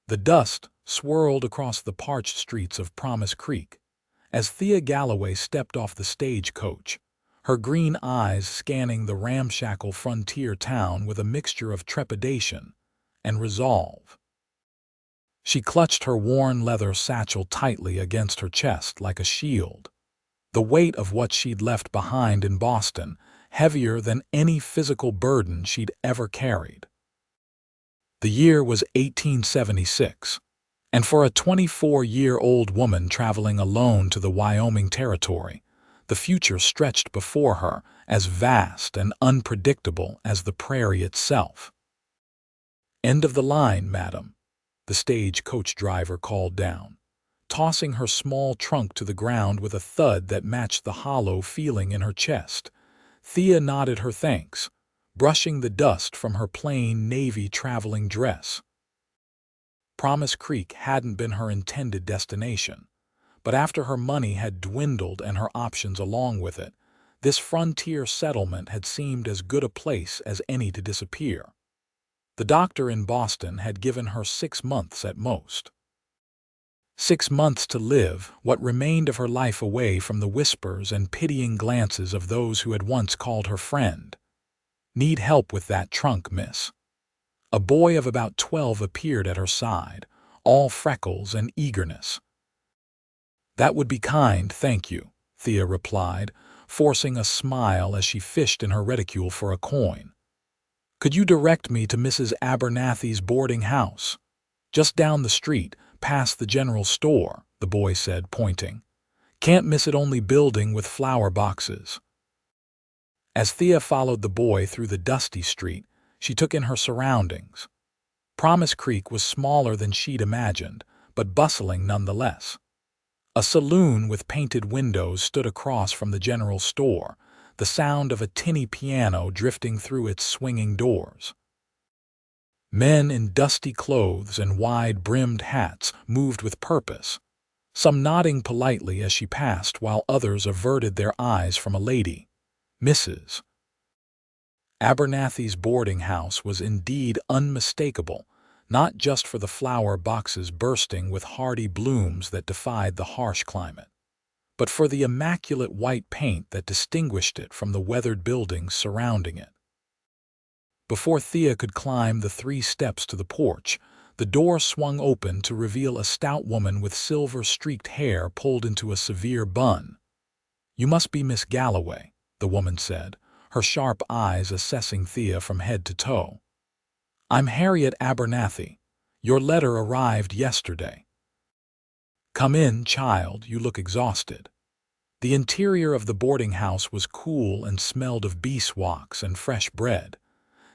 The dust swirled across the parched streets of Promise Creek as Thea Galloway stepped off the stagecoach, her green eyes scanning the ramshackle frontier town with a mixture of trepidation and resolve. She clutched her worn leather satchel tightly against her chest like a shield, the weight of what she'd left behind in Boston heavier than any physical burden she'd ever carried. The year was 1876, and for a 24-year-old woman traveling alone to the Wyoming Territory, the future stretched before her as vast and unpredictable as the prairie itself. "End of the line, madam," the stagecoach driver called down, tossing her small trunk to the ground with a thud that matched the hollow feeling in her chest. Thea nodded her thanks, brushing the dust from her plain navy traveling dress. Promise Creek hadn't been her intended destination, but after her money had dwindled and her options along with it, this frontier settlement had seemed as good a place as any to disappear. The doctor in Boston had given her 6 months at most. 6 months to live what remained of her life away from the whispers and pitying glances of those who had once called her friend. "Need help with that trunk, miss?" A boy of about 12 appeared at her side, all freckles and eagerness. "That would be kind, thank you," Thea replied, forcing a smile as she fished in her reticule for a coin. "Could you direct me to Mrs. Abernathy's boarding house? Just down the street, past the general store," the boy said, pointing. "Can't miss it, only building with flower boxes." As Thea followed the boy through the dusty street, she took in her surroundings. Promise Creek was smaller than she'd imagined, but bustling nonetheless. A saloon with painted windows stood across from the general store, the sound of a tinny piano drifting through its swinging doors. Men in dusty clothes and wide-brimmed hats moved with purpose, some nodding politely as she passed while others averted their eyes from a lady, Mrs. Abernathy's boarding house was indeed unmistakable, not just for the flower boxes bursting with hardy blooms that defied the harsh climate, but for the immaculate white paint that distinguished it from the weathered buildings surrounding it. Before Thea could climb the 3 steps to the porch, the door swung open to reveal a stout woman with silver-streaked hair pulled into a severe bun. "You must be Miss Galloway," the woman said, her sharp eyes assessing Thea from head to toe. "I'm Harriet Abernathy. Your letter arrived yesterday." "Come in, child, you look exhausted." The interior of the boarding house was cool and smelled of beeswax and fresh bread.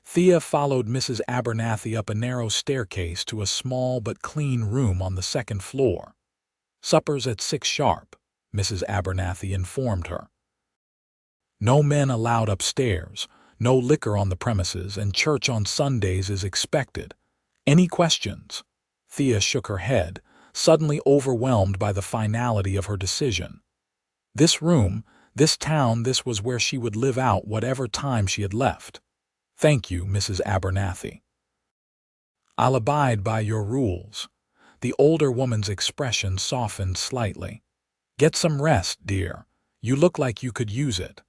Thea followed Mrs. Abernathy up a narrow staircase to a small but clean room on the 2nd floor. "Supper's at 6 sharp," Mrs. Abernathy informed her. "No men allowed upstairs, no liquor on the premises, and church on Sundays is expected. Any questions?" Thea shook her head, suddenly overwhelmed by the finality of her decision. This room, this town, this was where she would live out whatever time she had left. "Thank you, Mrs. Abernathy." "I'll abide by your rules." The older woman's expression softened slightly. "Get some rest, dear. You look like you could use it."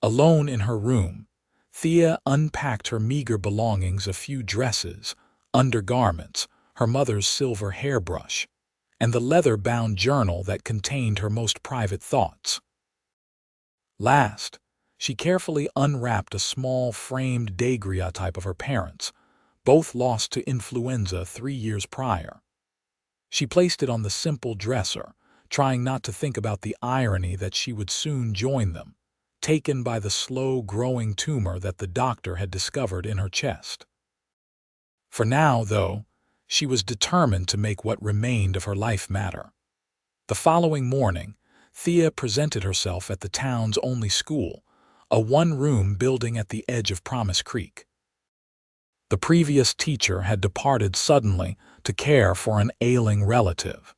Alone in her room, Thea unpacked her meager belongings, a few dresses, undergarments, her mother's silver hairbrush, and the leather-bound journal that contained her most private thoughts. Last, she carefully unwrapped a small framed daguerreotype of her parents, both lost to influenza 3 years prior. She placed it on the simple dresser, trying not to think about the irony that she would soon join them, taken by the slow-growing tumor that the doctor had discovered in her chest. For now, though, she was determined to make what remained of her life matter. The following morning, Thea presented herself at the town's only school, a one-room building at the edge of Promise Creek. The previous teacher had departed suddenly to care for an ailing relative,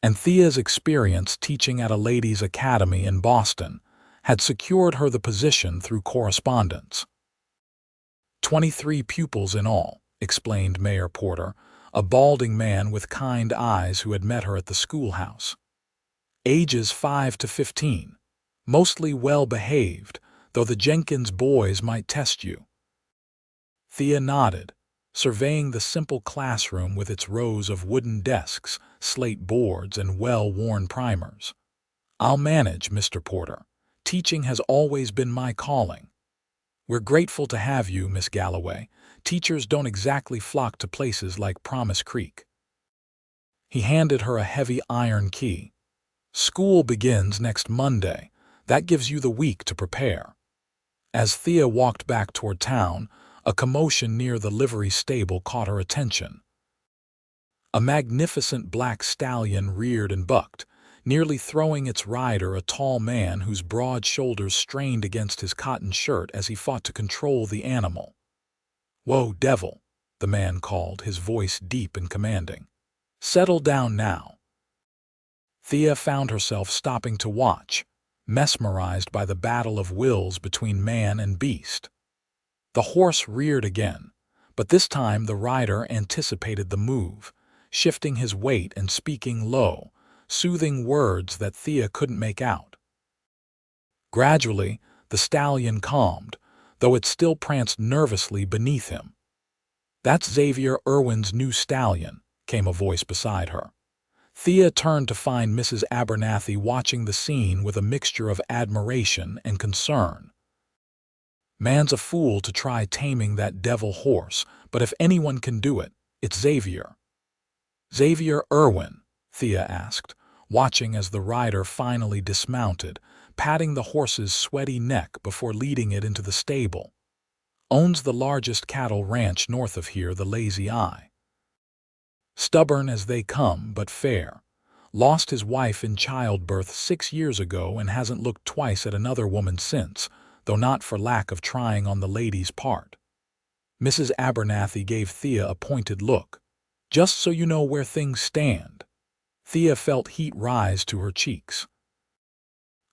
and Thea's experience teaching at a ladies' academy in Boston had secured her the position through correspondence. 23 pupils in all, explained Mayor Porter, a balding man with kind eyes who had met her at the schoolhouse. Ages 5 to 15, mostly well-behaved, though the Jenkins boys might test you. Thea nodded, surveying the simple classroom with its rows of wooden desks, slate boards, and well-worn primers. "I'll manage, Mr. Porter. Teaching has always been my calling." "We're grateful to have you, Miss Galloway. Teachers don't exactly flock to places like Promise Creek." He handed her a heavy iron key. "School begins next Monday. That gives you the week to prepare." As Thea walked back toward town, a commotion near the livery stable caught her attention. A magnificent black stallion reared and bucked, nearly throwing its rider, a tall man whose broad shoulders strained against his cotton shirt as he fought to control the animal. "Whoa, devil," the man called, his voice deep and commanding. "Settle down now." Thea found herself stopping to watch, mesmerized by the battle of wills between man and beast. The horse reared again, but this time the rider anticipated the move, shifting his weight and speaking low, soothing words that Thea couldn't make out. Gradually, the stallion calmed, though it still pranced nervously beneath him. "That's Xavier Irwin's new stallion," came a voice beside her. Thea turned to find Mrs. Abernathy watching the scene with a mixture of admiration and concern. "Man's a fool to try taming that devil horse, but if anyone can do it, it's Xavier." "Xavier Irwin?" Thea asked, watching as the rider finally dismounted, patting the horse's sweaty neck before leading it into the stable. "Owns the largest cattle ranch north of here, the Lazy Eye. Stubborn as they come, but fair. Lost his wife in childbirth 6 years ago and hasn't looked twice at another woman since, though not for lack of trying on the lady's part." Mrs. Abernathy gave Thea a pointed look. "Just so you know where things stand." Thea felt heat rise to her cheeks.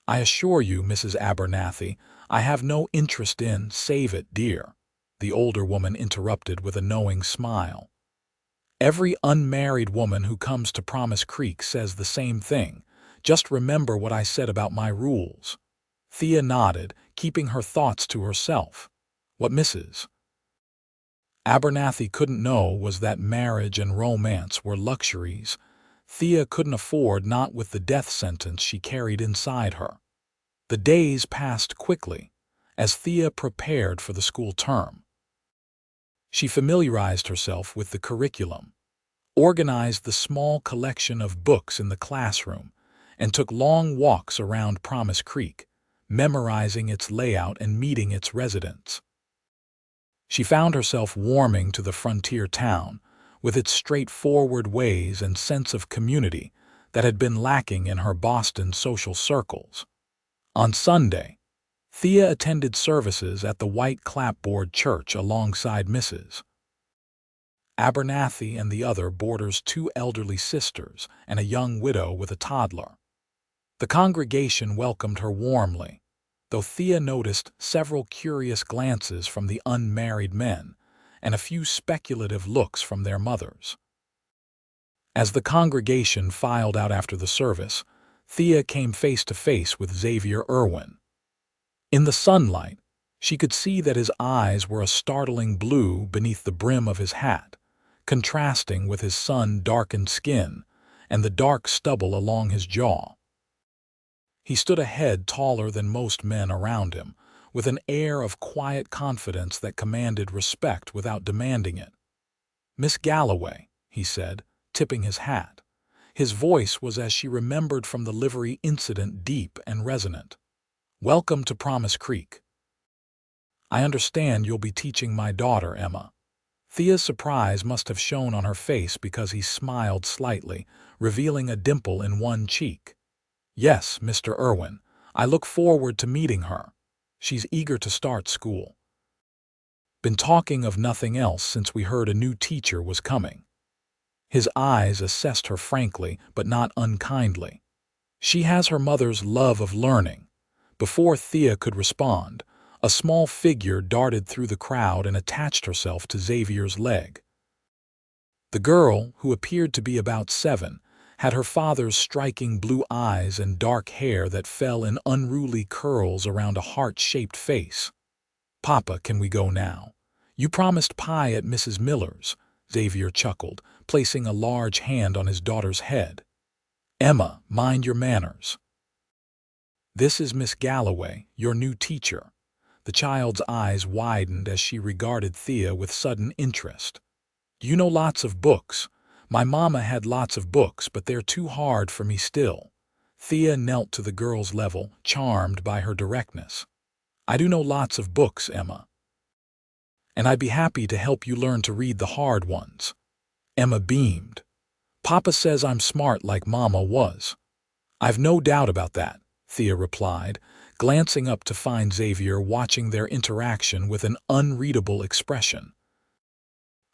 "I assure you, Mrs. Abernathy, I have no interest in— Save it, dear," the older woman interrupted with a knowing smile. "Every unmarried woman who comes to Promise Creek says the same thing. Just remember what I said about my rules." Thea nodded, keeping her thoughts to herself. What Mrs. Abernathy couldn't know was that marriage and romance were luxuries Thea couldn't afford, not with the death sentence she carried inside her. The days passed quickly as Thea prepared for the school term. She familiarized herself with the curriculum, organized the small collection of books in the classroom, and took long walks around Promise Creek, memorizing its layout and meeting its residents. She found herself warming to the frontier town, with its straightforward ways and sense of community that had been lacking in her Boston social circles. On Sunday, Thea attended services at the white clapboard church alongside Mrs. Abernathy and the other boarders' 2 elderly sisters and a young widow with a toddler. The congregation welcomed her warmly, though Thea noticed several curious glances from the unmarried men and a few speculative looks from their mothers. As the congregation filed out after the service, Thea came face to face with Xavier Irwin. In the sunlight, she could see that his eyes were a startling blue beneath the brim of his hat, contrasting with his sun-darkened skin and the dark stubble along his jaw. He stood a head taller than most men around him, with an air of quiet confidence that commanded respect without demanding it. "Miss Galloway," he said, tipping his hat. His voice was, as she remembered from the livery incident, deep and resonant. "Welcome to Promise Creek. I understand you'll be teaching my daughter, Emma." Thea's surprise must have shown on her face because he smiled slightly, revealing a dimple in one cheek. "Yes, Mr. Irwin. I look forward to meeting her. She's eager to start school. Been talking of nothing else since we heard a new teacher was coming." His eyes assessed her frankly, but not unkindly. "She has her mother's love of learning." Before Thea could respond, a small figure darted through the crowd and attached herself to Xavier's leg. The girl, who appeared to be about 7, had her father's striking blue eyes and dark hair that fell in unruly curls around a heart-shaped face. "Papa, can we go now? You promised pie at Mrs. Miller's," Xavier chuckled, placing a large hand on his daughter's head. "Emma, mind your manners. This is Miss Galloway, your new teacher." The child's eyes widened as she regarded Thea with sudden interest. "You know lots of books. My mama had lots of books, but they're too hard for me still." Thea knelt to the girl's level, charmed by her directness. "I do know lots of books, Emma. And I'd be happy to help you learn to read the hard ones." Emma beamed. "Papa says I'm smart like Mama was." "I've no doubt about that," Thea replied, glancing up to find Xavier watching their interaction with an unreadable expression.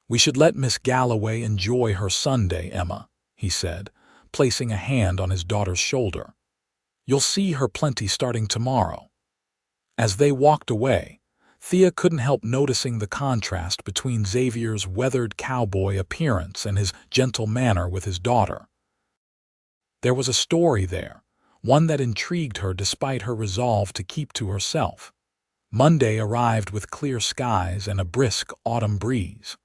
"We should let Miss Galloway enjoy her Sunday, Emma," he said, placing a hand on his daughter's shoulder. "You'll see her plenty starting tomorrow." As they walked away, Thea couldn't help noticing the contrast between Xavier's weathered cowboy appearance and his gentle manner with his daughter. There was a story there, one that intrigued her despite her resolve to keep to herself. Monday arrived with clear skies and a brisk autumn breeze.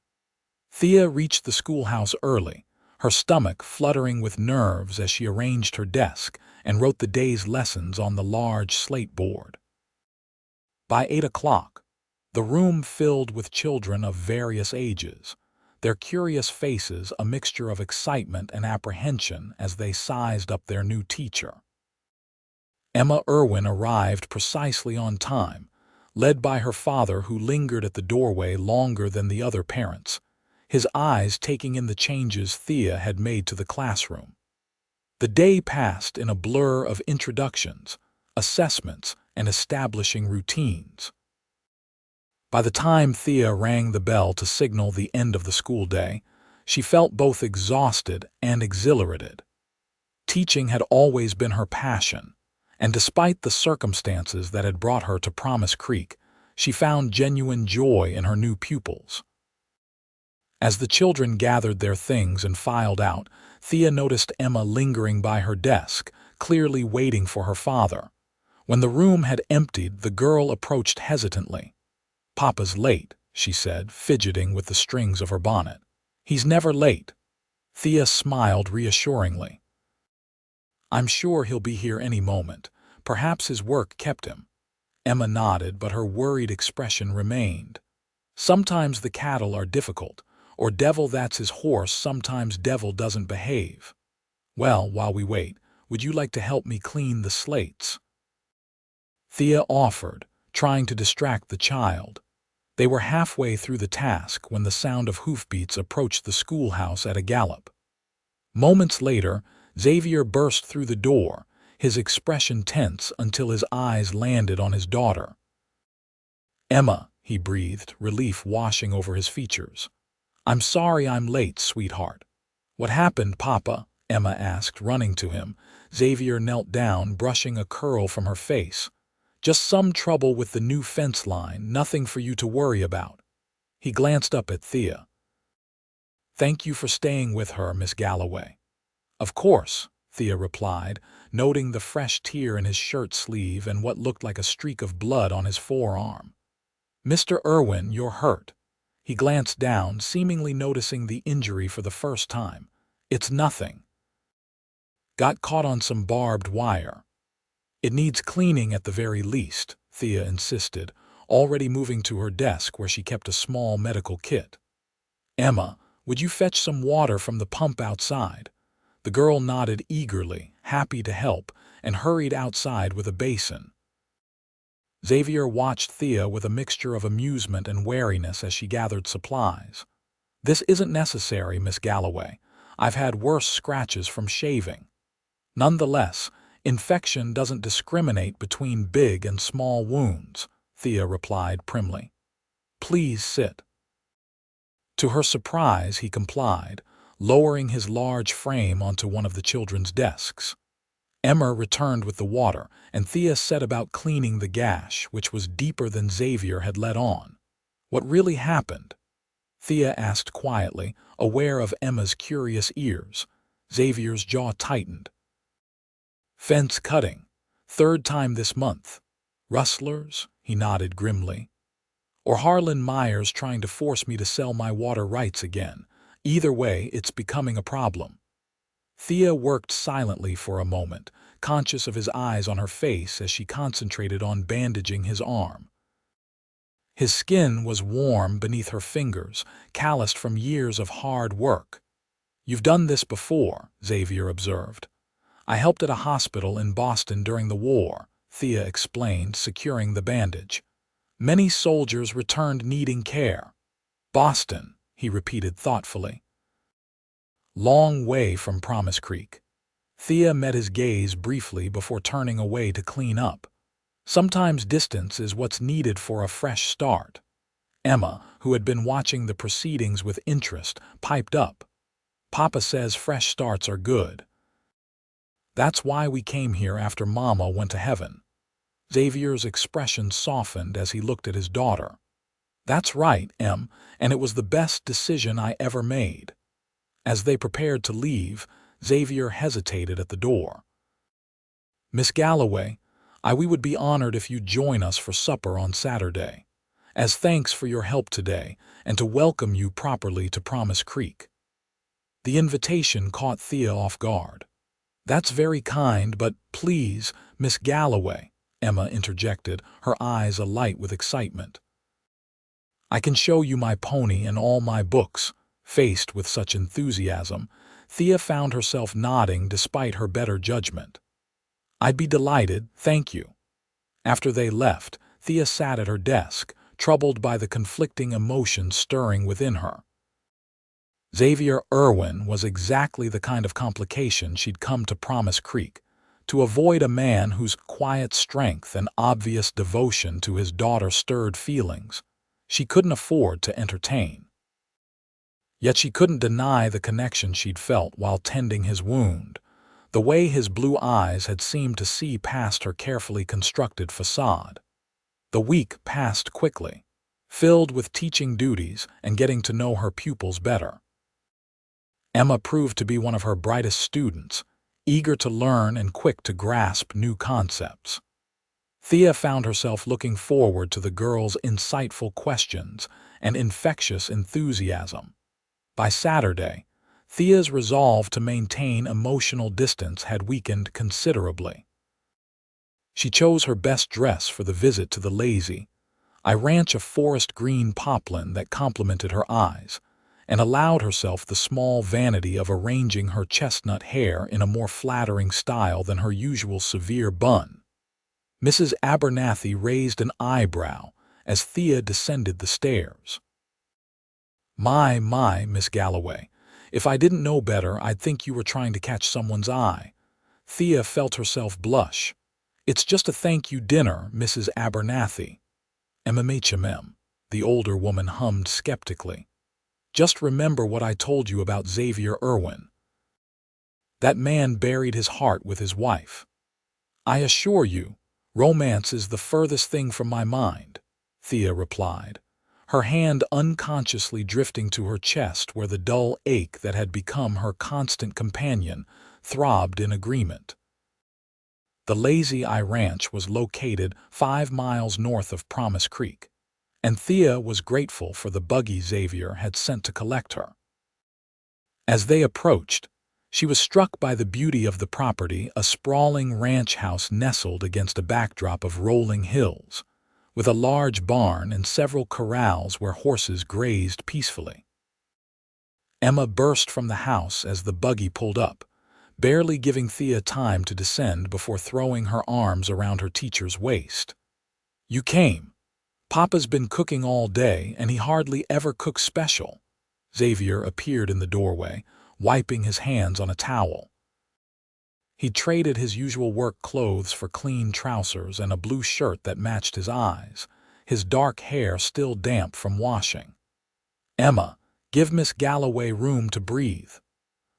Thea reached the schoolhouse early, her stomach fluttering with nerves as she arranged her desk and wrote the day's lessons on the large slate board. By 8 o'clock, the room filled with children of various ages, their curious faces a mixture of excitement and apprehension as they sized up their new teacher. Emma Irwin arrived precisely on time, led by her father who lingered at the doorway longer than the other parents, his eyes taking in the changes Thea had made to the classroom. The day passed in a blur of introductions, assessments, and establishing routines. By the time Thea rang the bell to signal the end of the school day, she felt both exhausted and exhilarated. Teaching had always been her passion, and despite the circumstances that had brought her to Promise Creek, she found genuine joy in her new pupils. As the children gathered their things and filed out, Thea noticed Emma lingering by her desk, clearly waiting for her father. When the room had emptied, the girl approached hesitantly. "Papa's late," she said, fidgeting with the strings of her bonnet. "He's never late." Thea smiled reassuringly. "I'm sure he'll be here any moment. Perhaps his work kept him." Emma nodded, but her worried expression remained. "Sometimes the cattle are difficult, or devil that's his horse, sometimes devil doesn't behave. Well, while we wait, would you like to help me clean the slates?" Thea offered, trying to distract the child. They were halfway through the task when the sound of hoofbeats approached the schoolhouse at a gallop. Moments later, Xavier burst through the door, his expression tense until his eyes landed on his daughter. "Emma," he breathed, relief washing over his features. "I'm sorry I'm late, sweetheart." "What happened, Papa?" Emma asked, running to him. Xavier knelt down, brushing a curl from her face. "Just some trouble with the new fence line, nothing for you to worry about." He glanced up at Thea. "Thank you for staying with her, Miss Galloway." "Of course," Thea replied, noting the fresh tear in his shirt sleeve and what looked like a streak of blood on his forearm. "Mr. Irwin, you're hurt." He glanced down, seemingly noticing the injury for the first time. "It's nothing. Got caught on some barbed wire." "It needs cleaning at the very least," Thea insisted, already moving to her desk where she kept a small medical kit. "Emma, would you fetch some water from the pump outside?" The girl nodded eagerly, happy to help, and hurried outside with a basin. Xavier watched Thea with a mixture of amusement and wariness as she gathered supplies. "This isn't necessary, Miss Galloway. I've had worse scratches from shaving." "Nonetheless, infection doesn't discriminate between big and small wounds," Thea replied primly. "Please sit." To her surprise, he complied, lowering his large frame onto one of the children's desks. Emma returned with the water, and Thea set about cleaning the gash, which was deeper than Xavier had let on. "What really happened?" Thea asked quietly, aware of Emma's curious ears. Xavier's jaw tightened. Fence cutting. 3rd time this month. Rustlers? He nodded grimly. Or Harlan Myers trying to force me to sell my water rights again. Either way, it's becoming a problem. Thea worked silently for a moment, conscious of his eyes on her face as she concentrated on bandaging his arm. His skin was warm beneath her fingers, calloused from years of hard work. "You've done this before," Xavier observed. "I helped at a hospital in Boston during the war," Thea explained, securing the bandage. "Many soldiers returned needing care." "Boston," he repeated thoughtfully. "Long way from Promise Creek." Thea met his gaze briefly before turning away to clean up. Sometimes distance is what's needed for a fresh start. Emma, who had been watching the proceedings with interest, piped up. "Papa says fresh starts are good. That's why we came here after Mama went to heaven." Xavier's expression softened as he looked at his daughter. "That's right, Em, and it was the best decision I ever made." As they prepared to leave, Xavier hesitated at the door. "Miss Galloway, we would be honored if you'd join us for supper on Saturday, as thanks for your help today and to welcome you properly to Promise Creek." The invitation caught Thea off guard. "That's very kind, but please, Miss Galloway," Emma interjected, her eyes alight with excitement. "I can show you my pony and all my books." Faced with such enthusiasm, Thea found herself nodding despite her better judgment. "I'd be delighted, thank you." After they left, Thea sat at her desk, troubled by the conflicting emotions stirring within her. Xavier Irwin was exactly the kind of complication she'd come to Promise Creek, to avoid a man whose quiet strength and obvious devotion to his daughter stirred feelings she couldn't afford to entertain. Yet she couldn't deny the connection she'd felt while tending his wound, the way his blue eyes had seemed to see past her carefully constructed facade. The week passed quickly, filled with teaching duties and getting to know her pupils better. Emma proved to be one of her brightest students, eager to learn and quick to grasp new concepts. Thea found herself looking forward to the girl's insightful questions and infectious enthusiasm. By Saturday, Thea's resolve to maintain emotional distance had weakened considerably. She chose her best dress for the visit to the lazy, ranch of forest green poplin that complemented her eyes, and allowed herself the small vanity of arranging her chestnut hair in a more flattering style than her usual severe bun. Mrs. Abernathy raised an eyebrow as Thea descended the stairs. My, Miss Galloway, if I didn't know better, I'd think you were trying to catch someone's eye." Thea felt herself blush. "It's just a thank-you dinner, Mrs. Abernathy." "MMHMM," the older woman hummed skeptically. "Just remember what I told you about Xavier Irwin. That man buried his heart with his wife. I assure you, romance is the furthest thing from my mind," Thea replied, her hand unconsciously drifting to her chest where the dull ache that had become her constant companion throbbed in agreement. The Lazy Eye Ranch was located 5 miles north of Promise Creek, and Thea was grateful for the buggy Xavier had sent to collect her. As they approached, she was struck by the beauty of the property, a sprawling ranch house nestled against a backdrop of rolling hills, with a large barn and several corrals where horses grazed peacefully. Emma burst from the house as the buggy pulled up, barely giving Thea time to descend before throwing her arms around her teacher's waist. "You came. Papa's been cooking all day, and he hardly ever cooks special." Xavier appeared in the doorway, wiping his hands on a towel. He traded his usual work clothes for clean trousers and a blue shirt that matched his eyes, his dark hair still damp from washing. "Emma, give Miss Galloway room to breathe."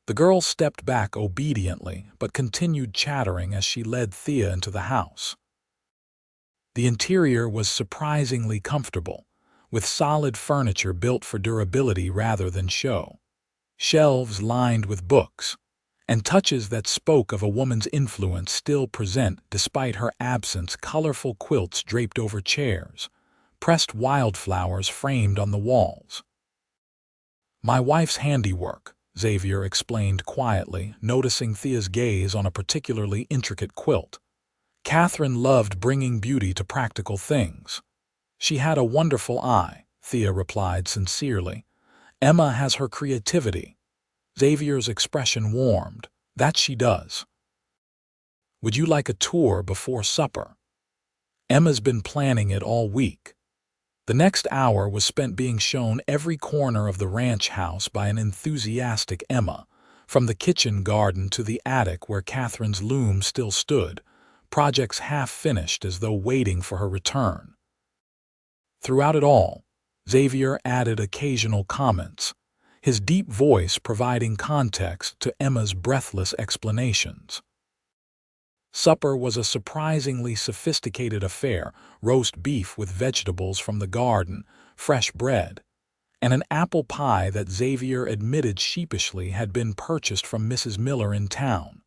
The girl stepped back obediently but continued chattering as she led Thea into the house. The interior was surprisingly comfortable, with solid furniture built for durability rather than show. shelves lined with books, and touches that spoke of a woman's influence still present despite her absence. Colorful quilts draped over chairs, pressed wildflowers framed on the walls. "My wife's handiwork," Xavier explained quietly, noticing Thea's gaze on a particularly intricate quilt. "Catherine loved bringing beauty to practical things." "She had a wonderful eye," Thea replied sincerely. "Emma has her creativity." Xavier's expression warmed. "That she does." "Would you like a tour before supper?" "Emma's been planning it all week." The next hour was spent being shown every corner of the ranch house by an enthusiastic Emma, from the kitchen garden to the attic where Catherine's loom still stood, projects half finished as though waiting for her return. Throughout it all, Xavier added occasional comments, his deep voice providing context to Emma's breathless explanations. Supper was a surprisingly sophisticated affair: roast beef with vegetables from the garden, fresh bread, and an apple pie that Xavier admitted sheepishly had been purchased from Mrs. Miller in town.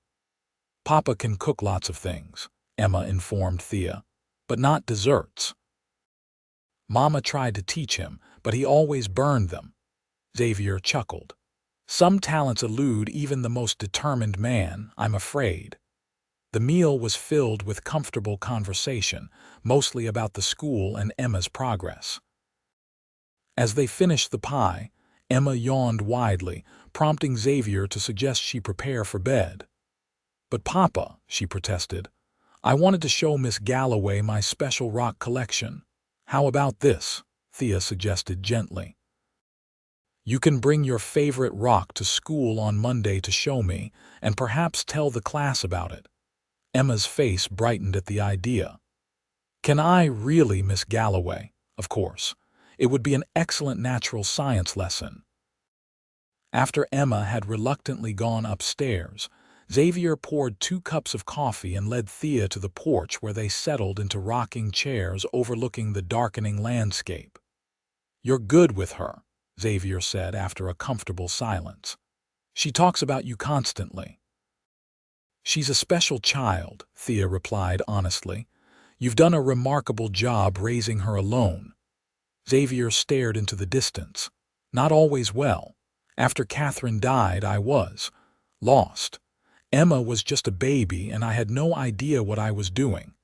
"Papa can cook lots of things," Emma informed Thea, "but not desserts. Mama tried to teach him, but he always burned them." Xavier chuckled. "Some talents elude even the most determined man, I'm afraid." The meal was filled with comfortable conversation, mostly about the school and Emma's progress. As they finished the pie, Emma yawned widely, prompting Xavier to suggest she prepare for bed. "But Papa," she protested, "I wanted to show Miss Galloway my special rock collection." "How about this?" Thea suggested gently. "You can bring your favorite rock to school on Monday to show me, and perhaps tell the class about it." Emma's face brightened at the idea. "Can I really, Miss Galloway?" "Of course. It would be an excellent natural science lesson." After Emma had reluctantly gone upstairs, Xavier poured 2 cups of coffee and led Thea to the porch where they settled into rocking chairs overlooking the darkening landscape. "You're good with her," Xavier said after a comfortable silence. "She talks about you constantly." "She's a special child," Thea replied honestly. "You've done a remarkable job raising her alone." Xavier stared into the distance. "Not always well. After Catherine died, I was lost. Emma was just a baby and I had no idea what I was doing.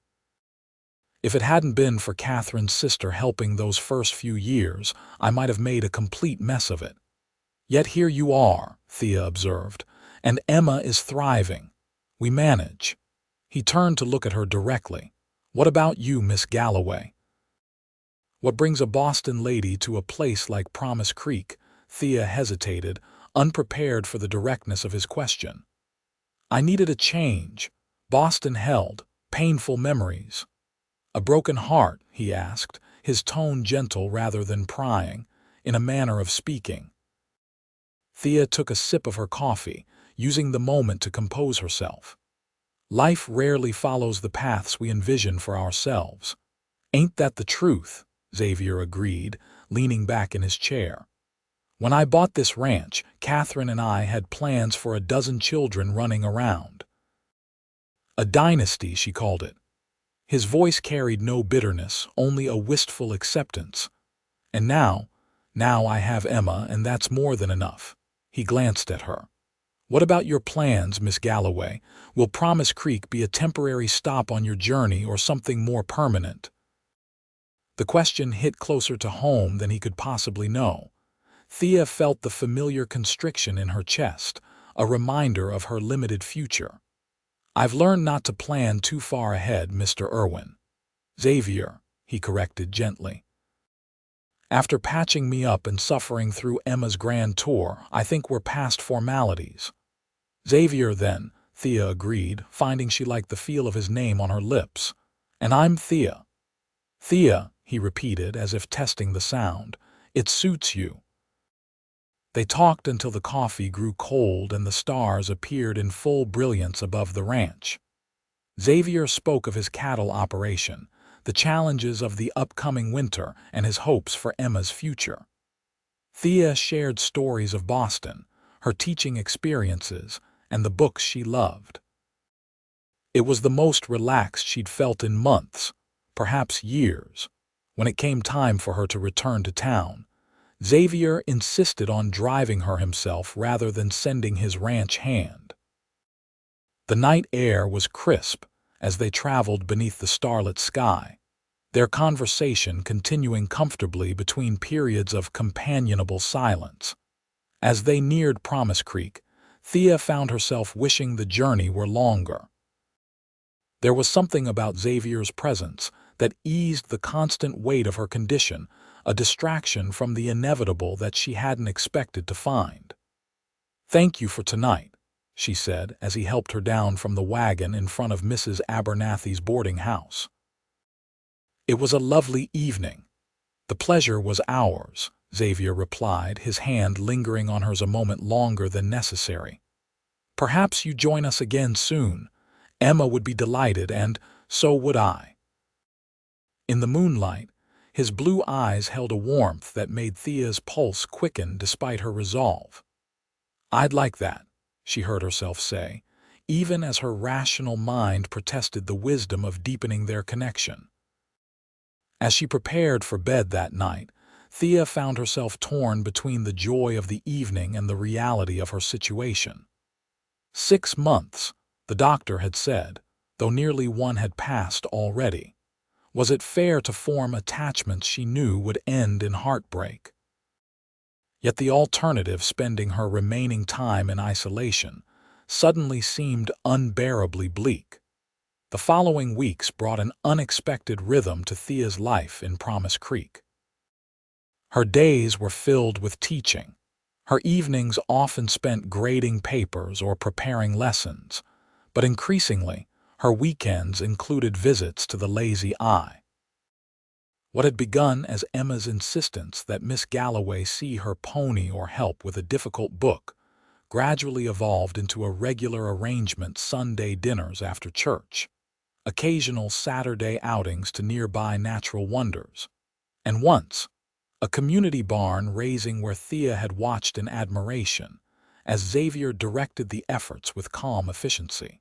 If it hadn't been for Catherine's sister helping those first few years, I might have made a complete mess of it." "Yet here you are," Thea observed, "and Emma is thriving. We manage." He turned to look at her directly. "What about you, Miss Galloway? What brings a Boston lady to a place like Promise Creek?" Thea hesitated, unprepared for the directness of his question. "I needed a change. Boston held painful memories." "A broken heart?" he asked, his tone gentle rather than prying, in a manner of speaking. Thea took a sip of her coffee, using the moment to compose herself. "Life rarely follows the paths we envision for ourselves." "Ain't that the truth?" Xavier agreed, leaning back in his chair. "When I bought this ranch, Catherine and I had plans for a dozen children running around. A dynasty, she called it." His voice carried no bitterness, only a wistful acceptance. "And now I have Emma, and that's more than enough." He glanced at her. "What about your plans, Miss Galloway? Will Promise Creek be a temporary stop on your journey or something more permanent?" The question hit closer to home than he could possibly know. Thea felt the familiar constriction in her chest, a reminder of her limited future. "I've learned not to plan too far ahead, Mr. Irwin." "Xavier," he corrected gently. "After patching me up and suffering through Emma's grand tour, I think we're past formalities." "Xavier, then," Thea agreed, finding she liked the feel of his name on her lips. "And I'm Thea." "Thea," he repeated as if testing the sound. "It suits you." They talked until the coffee grew cold and the stars appeared in full brilliance above the ranch. Xavier spoke of his cattle operation, the challenges of the upcoming winter, and his hopes for Emma's future. Thea shared stories of Boston, her teaching experiences, and the books she loved. It was the most relaxed she'd felt in months, perhaps years. When it came time for her to return to town, Xavier insisted on driving her himself rather than sending his ranch hand. The night air was crisp as they traveled beneath the starlit sky, their conversation continuing comfortably between periods of companionable silence. As they neared Promise Creek, Thea found herself wishing the journey were longer. There was something about Xavier's presence that eased the constant weight of her condition, a distraction from the inevitable that she hadn't expected to find. "Thank you for tonight," she said as he helped her down from the wagon in front of Mrs. Abernathy's boarding house. "It was a lovely evening." "The pleasure was ours," Xavier replied, his hand lingering on hers a moment longer than necessary. "Perhaps you join us again soon. Emma would be delighted, and so would I." In the moonlight, his blue eyes held a warmth that made Thea's pulse quicken despite her resolve. "I'd like that," she heard herself say, even as her rational mind protested the wisdom of deepening their connection. As she prepared for bed that night, Thea found herself torn between the joy of the evening and the reality of her situation. 6 months, the doctor had said, though nearly one had passed already. Was it fair to form attachments she knew would end in heartbreak? Yet the alternative, spending her remaining time in isolation, suddenly seemed unbearably bleak. The following weeks brought an unexpected rhythm to Thea's life in Promise Creek. Her days were filled with teaching. Her evenings often spent grading papers or preparing lessons, but increasingly, her weekends included visits to the Lazy Eye. What had begun as Emma's insistence that Miss Galloway see her pony or help with a difficult book gradually evolved into a regular arrangement: Sunday dinners after church, occasional Saturday outings to nearby natural wonders, and once, a community barn raising where Thea had watched in admiration as Xavier directed the efforts with calm efficiency.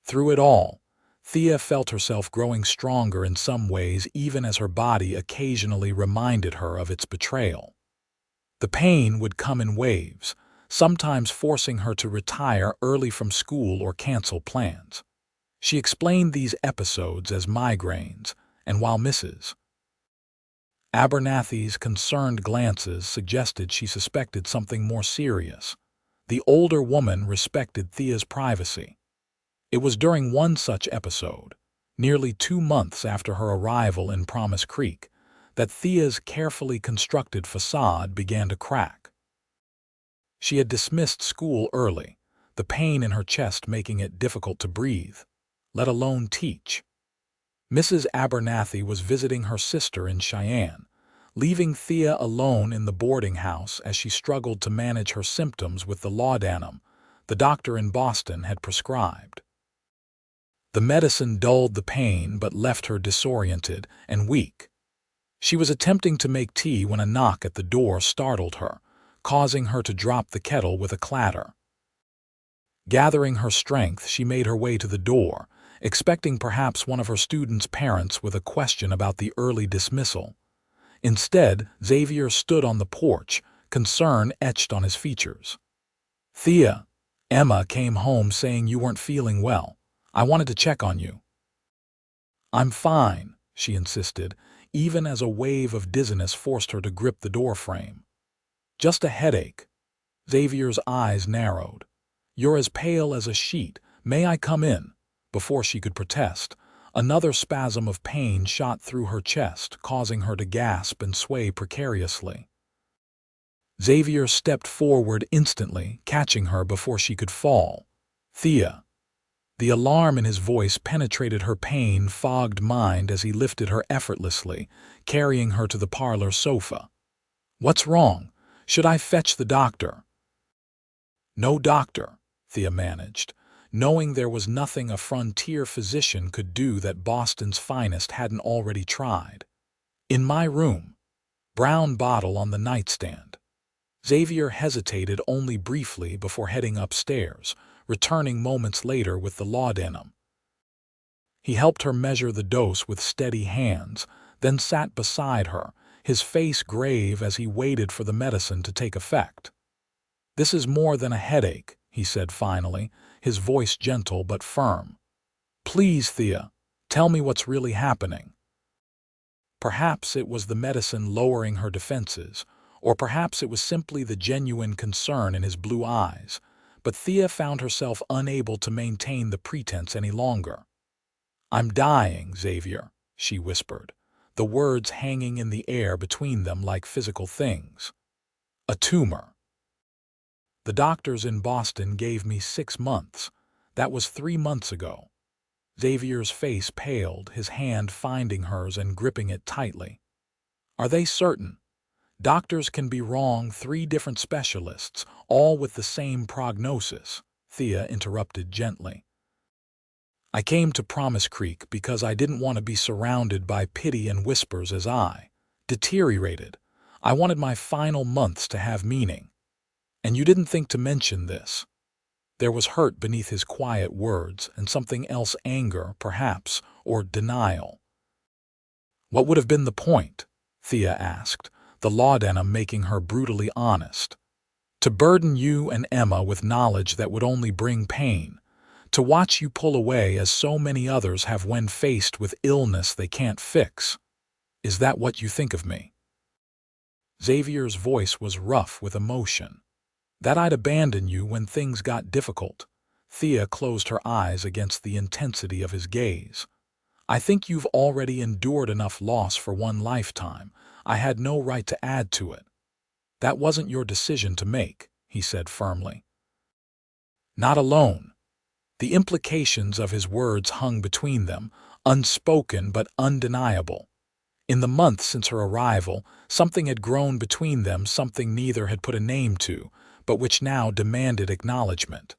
Through it all, Thea felt herself growing stronger in some ways, even as her body occasionally reminded her of its betrayal. The pain would come in waves, sometimes forcing her to retire early from school or cancel plans. She explained these episodes as migraines, and while Mrs. Abernathy's concerned glances suggested she suspected something more serious, the older woman respected Thea's privacy. It was during one such episode, nearly 2 months after her arrival in Promise Creek, that Thea's carefully constructed facade began to crack. She had dismissed school early, the pain in her chest making it difficult to breathe, let alone teach. Mrs. Abernathy was visiting her sister in Cheyenne, leaving Thea alone in the boarding house as she struggled to manage her symptoms with the laudanum the doctor in Boston had prescribed. The medicine dulled the pain but left her disoriented and weak. She was attempting to make tea when a knock at the door startled her, causing her to drop the kettle with a clatter. Gathering her strength, she made her way to the door, expecting perhaps one of her students' parents with a question about the early dismissal. Instead, Xavier stood on the porch, concern etched on his features. "Thea, Emma came home saying you weren't feeling well. I wanted to check on you." "I'm fine," she insisted, even as a wave of dizziness forced her to grip the doorframe. "Just a headache." Xavier's eyes narrowed. "You're as pale as a sheet. May I come in?" Before she could protest, another spasm of pain shot through her chest, causing her to gasp and sway precariously. Xavier stepped forward instantly, catching her before she could fall. "Thea." The alarm in his voice penetrated her pain-fogged mind as he lifted her effortlessly, carrying her to the parlor sofa. "What's wrong? Should I fetch the doctor?" "No doctor," Thea managed, knowing there was nothing a frontier physician could do that Boston's finest hadn't already tried. "In my room. Brown bottle on the nightstand." Xavier hesitated only briefly before heading upstairs, returning moments later with the laudanum. He helped her measure the dose with steady hands, then sat beside her, his face grave as he waited for the medicine to take effect. "This is more than a headache," he said finally, his voice gentle but firm. "Please, Thea, tell me what's really happening." Perhaps it was the medicine lowering her defenses, or perhaps it was simply the genuine concern in his blue eyes, but Thea found herself unable to maintain the pretense any longer. "I'm dying, Xavier," she whispered, the words hanging in the air between them like physical things. "A tumor. The doctors in Boston gave me 6 months. That was 3 months ago." Xavier's face paled, his hand finding hers and gripping it tightly. "Are they certain? Doctors can be wrong, 3 different specialists, all with the same prognosis," Thea interrupted gently. "I came to Promise Creek because I didn't want to be surrounded by pity and whispers as I deteriorated. I wanted my final months to have meaning. And you didn't think to mention this." There was hurt beneath his quiet words, and something else, anger, perhaps, or denial. "What would have been the point?" Thea asked, the laudanum making her brutally honest. "To burden you and Emma with knowledge that would only bring pain. To watch you pull away as so many others have when faced with illness they can't fix. Is that what you think of me?" Xavier's voice was rough with emotion. "That I'd abandon you when things got difficult." Thea closed her eyes against the intensity of his gaze. "I think you've already endured enough loss for one lifetime. I had no right to add to it." "That wasn't your decision to make," he said firmly. "Not alone." The implications of his words hung between them, unspoken but undeniable. In the months since her arrival, something had grown between them, something neither had put a name to, but which now demanded acknowledgement.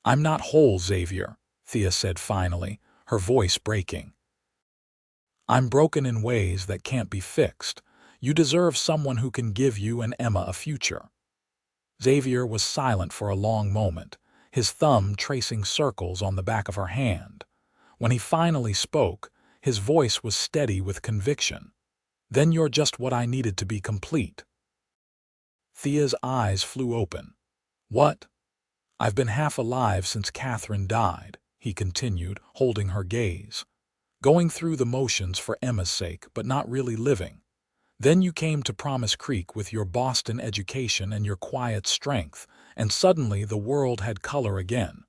"I'm not whole, Xavier," Thea said finally, her voice breaking. "I'm broken in ways that can't be fixed. You deserve someone who can give you and Emma a future." Xavier was silent for a long moment, his thumb tracing circles on the back of her hand. When he finally spoke, his voice was steady with conviction. "Then you're just what I needed to be complete." Thea's eyes flew open. "What?" "I've been half alive since Catherine died," he continued, holding her gaze. "Going through the motions for Emma's sake, but not really living. Then you came to Promise Creek with your Boston education and your quiet strength, and suddenly the world had color again."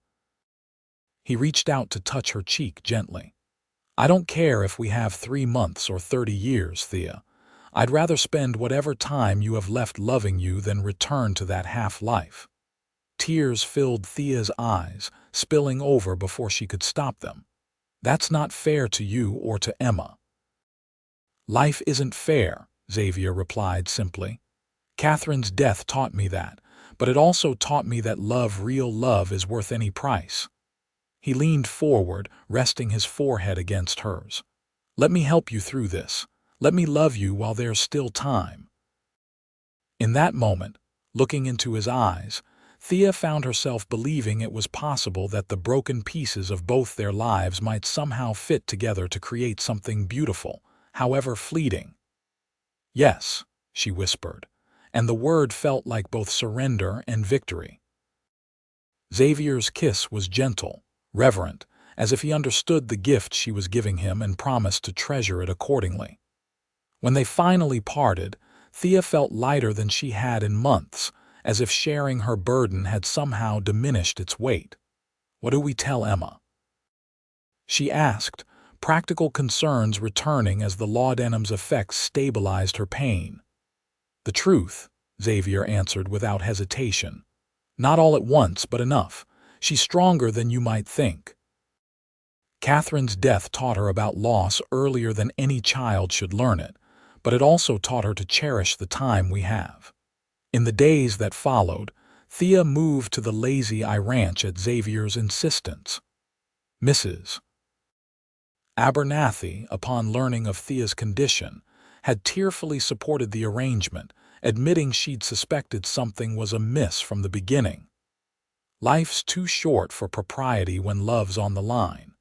He reached out to touch her cheek gently. "I don't care if we have 3 months or 30 years, Thea. I'd rather spend whatever time you have left loving you than return to that half-life." Tears filled Thea's eyes, spilling over before she could stop them. "That's not fair to you or to Emma." "Life isn't fair," Xavier replied simply. "Catherine's death taught me that, but it also taught me that love, real love, is worth any price." He leaned forward, resting his forehead against hers. "Let me help you through this. Let me love you while there's still time." In that moment, looking into his eyes, Thea found herself believing it was possible that the broken pieces of both their lives might somehow fit together to create something beautiful, however fleeting. "Yes," she whispered, and the word felt like both surrender and victory. Xavier's kiss was gentle, reverent, as if he understood the gift she was giving him and promised to treasure it accordingly. When they finally parted, Thea felt lighter than she had in months, as if sharing her burden had somehow diminished its weight. "What do we tell Emma?" she asked, practical concerns returning as the laudanum's effects stabilized her pain. "The truth," Xavier answered without hesitation. "Not all at once, but enough. She's stronger than you might think. Catherine's death taught her about loss earlier than any child should learn it, but it also taught her to cherish the time we have." In the days that followed, Thea moved to the Lazy Eye Ranch at Xavier's insistence. Mrs. Abernathy, upon learning of Thea's condition, had tearfully supported the arrangement, admitting she'd suspected something was amiss from the beginning. "Life's too short for propriety when love's on the line,"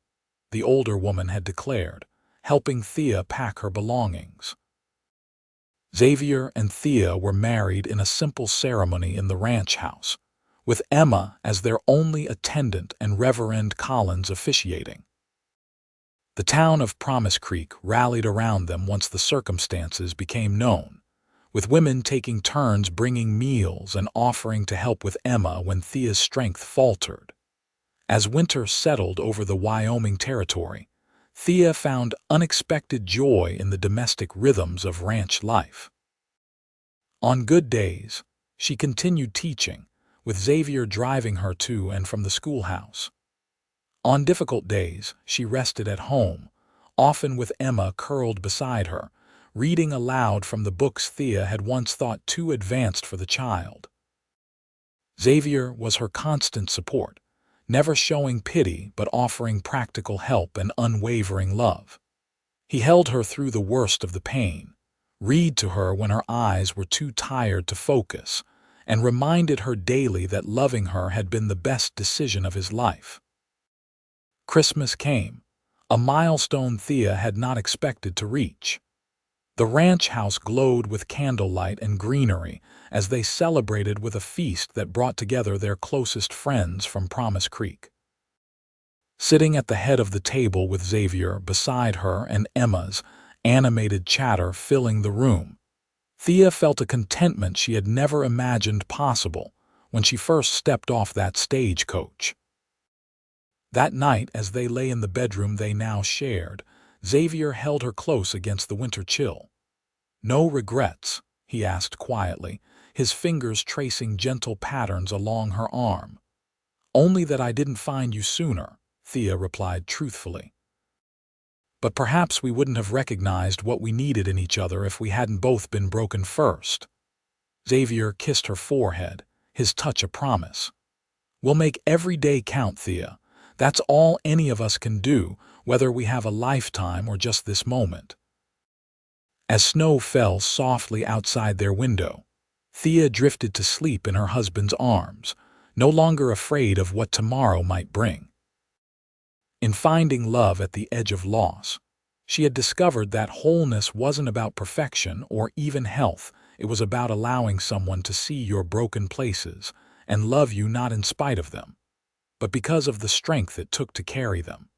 the older woman had declared, helping Thea pack her belongings. Xavier and Thea were married in a simple ceremony in the ranch house, with Emma as their only attendant and Reverend Collins officiating. The town of Promise Creek rallied around them once the circumstances became known, with women taking turns bringing meals and offering to help with Emma when Thea's strength faltered. As winter settled over the Wyoming territory, Thea found unexpected joy in the domestic rhythms of ranch life. On good days, she continued teaching, with Xavier driving her to and from the schoolhouse. On difficult days, she rested at home, often with Emma curled beside her, reading aloud from the books Thea had once thought too advanced for the child. Xavier was her constant support, never showing pity but offering practical help and unwavering love. He held her through the worst of the pain, read to her when her eyes were too tired to focus, and reminded her daily that loving her had been the best decision of his life. Christmas came, a milestone Thea had not expected to reach. The ranch house glowed with candlelight and greenery as they celebrated with a feast that brought together their closest friends from Promise Creek. Sitting at the head of the table with Xavier beside her and Emma's animated chatter filling the room, Thea felt a contentment she had never imagined possible when she first stepped off that stagecoach. That night, as they lay in the bedroom they now shared, Xavier held her close against the winter chill. "No regrets?" he asked quietly, his fingers tracing gentle patterns along her arm. "Only that I didn't find you sooner," Thea replied truthfully. "But perhaps we wouldn't have recognized what we needed in each other if we hadn't both been broken first." Xavier kissed her forehead, his touch a promise. "We'll make every day count, Thea. That's all any of us can do, whether we have a lifetime or just this moment." As snow fell softly outside their window, Thea drifted to sleep in her husband's arms, no longer afraid of what tomorrow might bring. In finding love at the edge of loss, she had discovered that wholeness wasn't about perfection or even health. It was about allowing someone to see your broken places and love you not in spite of them, but because of the strength it took to carry them.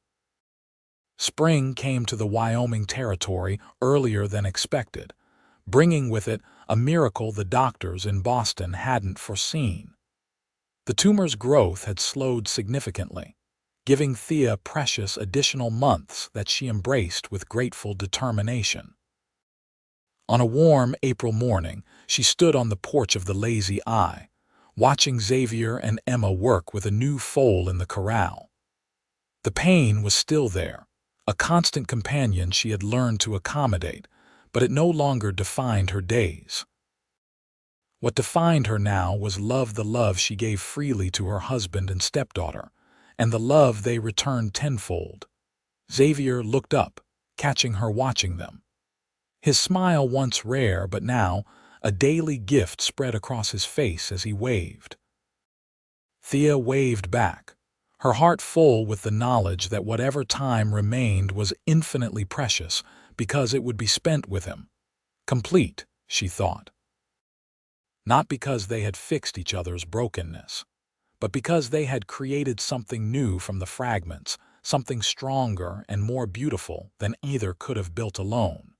Spring came to the Wyoming territory earlier than expected, bringing with it a miracle the doctors in Boston hadn't foreseen. The tumor's growth had slowed significantly, giving Thea precious additional months that she embraced with grateful determination. On a warm April morning, she stood on the porch of the Lazy Eye, watching Xavier and Emma work with a new foal in the corral. The pain was still there, a constant companion she had learned to accommodate, but it no longer defined her days. What defined her now was love, the love she gave freely to her husband and stepdaughter, and the love they returned tenfold. Xavier looked up, catching her watching them. His smile, once rare but now a daily gift, spread across his face as he waved. Thea waved back, her heart full with the knowledge that whatever time remained was infinitely precious because it would be spent with him. Complete, she thought. Not because they had fixed each other's brokenness, but because they had created something new from the fragments, something stronger and more beautiful than either could have built alone.